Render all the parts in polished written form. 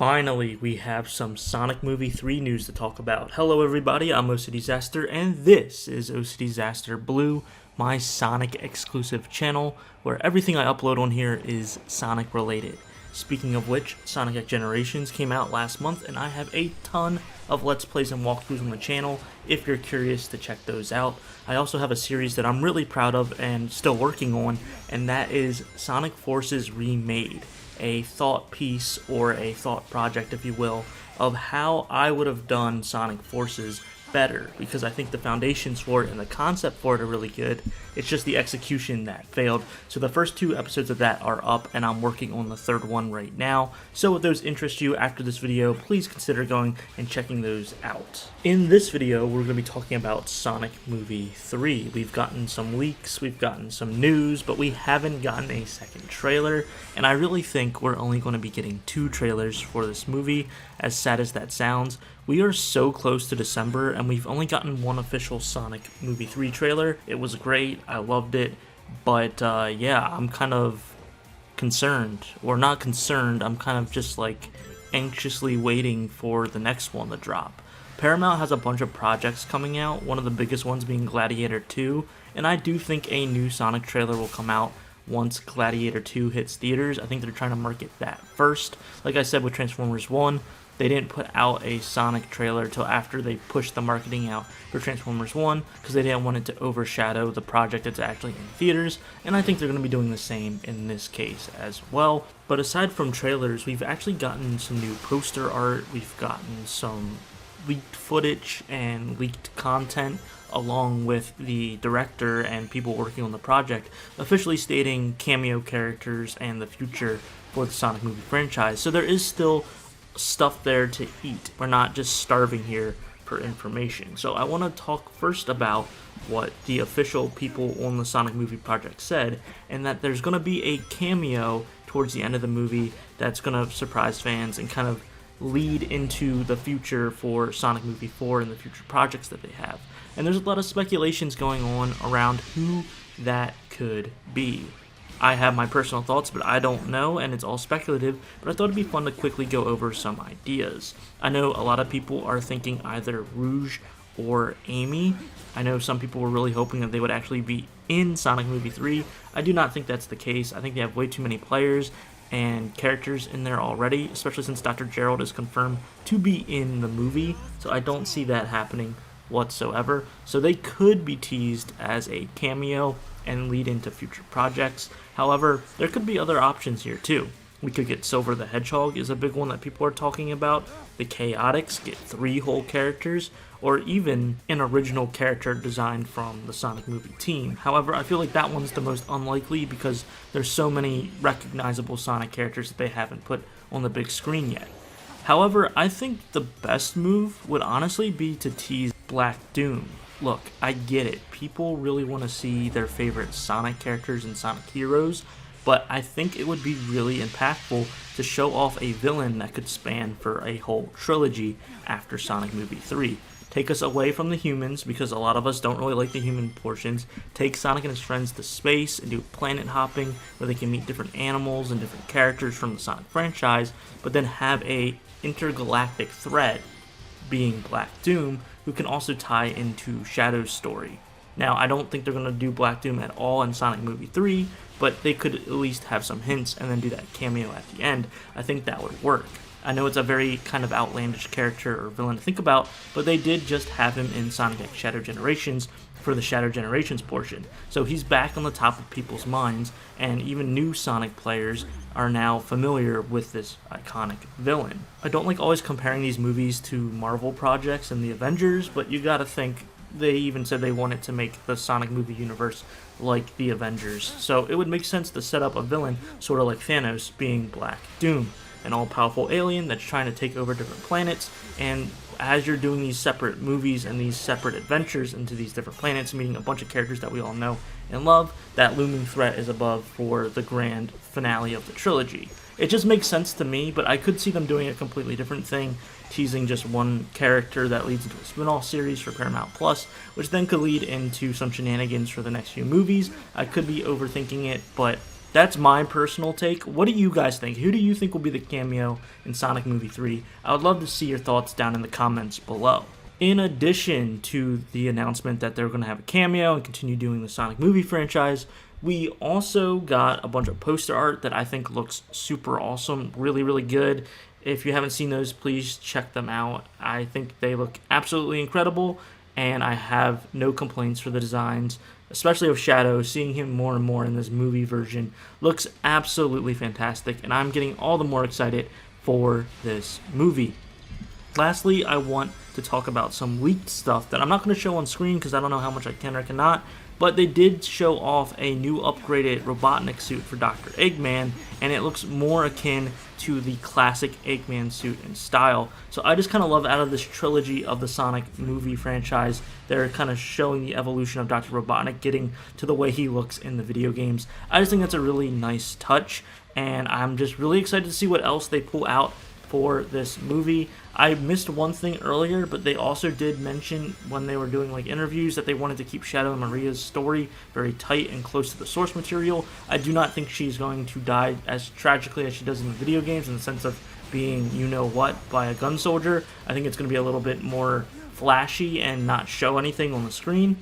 Finally, we have some Sonic Movie 3 news to talk about. Hello everybody, I'm OCDsaster, and this is OCDsaster Blue, my Sonic exclusive channel, where everything I upload on here is Sonic related. Speaking of which, Sonic X Generations came out last month, and I have a ton of Let's Plays and walkthroughs on the channel if you're curious to check those out. I also have a series that I'm really proud of and still working on, and that is Sonic Forces Remade. A thought piece, or a thought project if you will, of how I would have done Sonic Forces better, because I think the foundations for it and the concept for it are really good. It's just the execution that failed. So the first 2 episodes of that are up, and I'm working on the 3rd one right now. So if those interest you after this video, please consider going and checking those out. In this video, we're going to be talking about Sonic Movie 3. We've gotten some leaks, we've gotten some news, but we haven't gotten a second trailer, and I really think we're only going to be getting 2 trailers for this movie, as sad as that sounds. We are so close to December, and we've only gotten 1 official Sonic Movie 3 trailer. It was great, I loved it, but yeah, I'm kind of concerned, or not concerned, I'm kind of just like anxiously waiting for the next one to drop. Paramount has a bunch of projects coming out, one of the biggest ones being Gladiator 2, and I do think a new Sonic trailer will come out once Gladiator 2 hits theaters. I think they're trying to market that first. Like I said with Transformers 1, they didn't put out a Sonic trailer till after they pushed the marketing out for Transformers 1 because they didn't want it to overshadow the project that's actually in theaters, and I think they're going to be doing the same in this case as well. But aside from trailers, we've actually gotten some new poster art, we've gotten some leaked footage and leaked content, along with the director and people working on the project officially stating cameo characters and the future for the Sonic movie franchise. So there is still stuff there to eat. We're not just starving here for information. So I want to talk first about what the official people on the Sonic movie project said, and that there's going to be a cameo towards the end of the movie that's going to surprise fans and kind of lead into the future for Sonic Movie 4 and the future projects that they have. And there's a lot of speculations going on around who that could be. I have my personal thoughts, but I don't know, and it's all speculative, but I thought it'd be fun to quickly go over some ideas. I know a lot of people are thinking either Rouge or Amy. I know some people were really hoping that they would actually be in Sonic Movie 3. I do not think that's the case. I think they have way too many players and characters in there already, especially since Dr. Gerald is confirmed to be in the movie, so I don't see that happening whatsoever. So they could be teased as a cameo and lead into future projects. However, there could be other options here too. We could get Silver the Hedgehog is a big one that people are talking about. The Chaotix get 3 whole characters, or even an original character designed from the Sonic movie team. However, I feel like that one's the most unlikely because there's so many recognizable Sonic characters that they haven't put on the big screen yet. However, I think the best move would honestly be to tease Black Doom. Look, I get it. People really want to see their favorite Sonic characters and Sonic heroes, but I think it would be really impactful to show off a villain that could span for a whole trilogy after Sonic Movie 3. Take us away from the humans, because a lot of us don't really like the human portions. Take Sonic and his friends to space and do planet hopping where they can meet different animals and different characters from the Sonic franchise, but then have a intergalactic threat being Black Doom, who can also tie into Shadow's story. Now, I don't think they're going to do Black Doom at all in Sonic Movie 3, but they could at least have some hints and then do that cameo at the end. I think that would work. I know it's a very kind of outlandish character or villain to think about, but they did just have him in Sonic X Shadow Generations for the Shadow Generations portion. So he's back on the top of people's minds, and even new Sonic players are now familiar with this iconic villain. I don't like always comparing these movies to Marvel projects and the Avengers, but you gotta think they even said they wanted to make the Sonic movie universe like the Avengers. So it would make sense to set up a villain sort of like Thanos being Black Doom, an all-powerful alien that's trying to take over different planets, and as you're doing these separate movies and these separate adventures into these different planets, meeting a bunch of characters that we all know and love, that looming threat is above for the grand finale of the trilogy. It just makes sense to me, but I could see them doing a completely different thing, teasing just one character that leads into a spin-off series for Paramount Plus, which then could lead into some shenanigans for the next few movies. I could be overthinking it, but That's my personal take. What do you guys think? Who do you think will be the cameo in Sonic Movie 3? I would love to see your thoughts down in the comments below. In addition to the announcement that they're going to have a cameo and continue doing the Sonic movie franchise, we also got a bunch of poster art that I think looks super awesome, really, really good. If you haven't seen those, please check them out. I think they look absolutely incredible, and I have no complaints for the designs, especially of Shadow. Seeing him more and more in this movie version looks absolutely fantastic, and I'm getting all the more excited for this movie. Lastly, I want to talk about some leaked stuff that I'm not going to show on screen because I don't know how much I can or cannot, but they did show off a new upgraded Robotnik suit for Dr. Eggman, and it looks more akin to the classic Eggman suit in style. So I just kind of love, out of this trilogy of the Sonic movie franchise, they're kind of showing the evolution of Dr. Robotnik, getting to the way he looks in the video games. I just think that's a really nice touch, and I'm just really excited to see what else they pull out for this movie. I missed one thing earlier, but they also did mention when they were doing like interviews that they wanted to keep Shadow and Maria's story very tight and close to the source material. I do not think she's going to die as tragically as she does in the video games, in the sense of being you-know-what by a gun soldier. I think it's going to be a little bit more flashy and not show anything on the screen.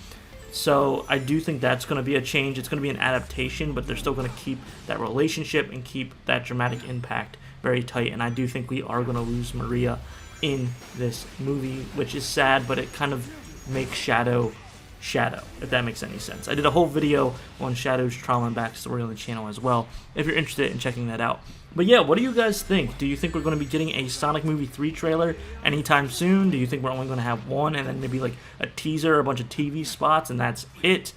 So I do think that's going to be a change. It's going to be an adaptation, but they're still going to keep that relationship and keep that dramatic impact very tight. And I do think we are going to lose Maria in this movie, which is sad, but it kind of makes Shadow, if that makes any sense. I did a whole video on Shadow's trauma and backstory on the channel as well, if you're interested in checking that out. But yeah, what do you guys think? Do you think we're going to be getting a Sonic Movie 3 trailer anytime soon? Do you think we're only going to have one and then maybe like a teaser, a bunch of TV spots, and that's it?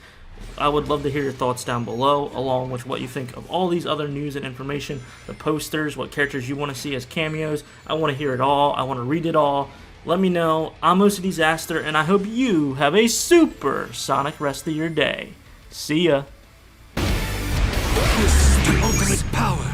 I would love to hear your thoughts down below, along with what you think of all these other news and information, the posters, what characters you want to see as cameos. I want to hear it all. I want to read it all. Let me know. I'm OCDsaster, and I hope you have a super Sonic rest of your day. See ya. This is the ultimate power.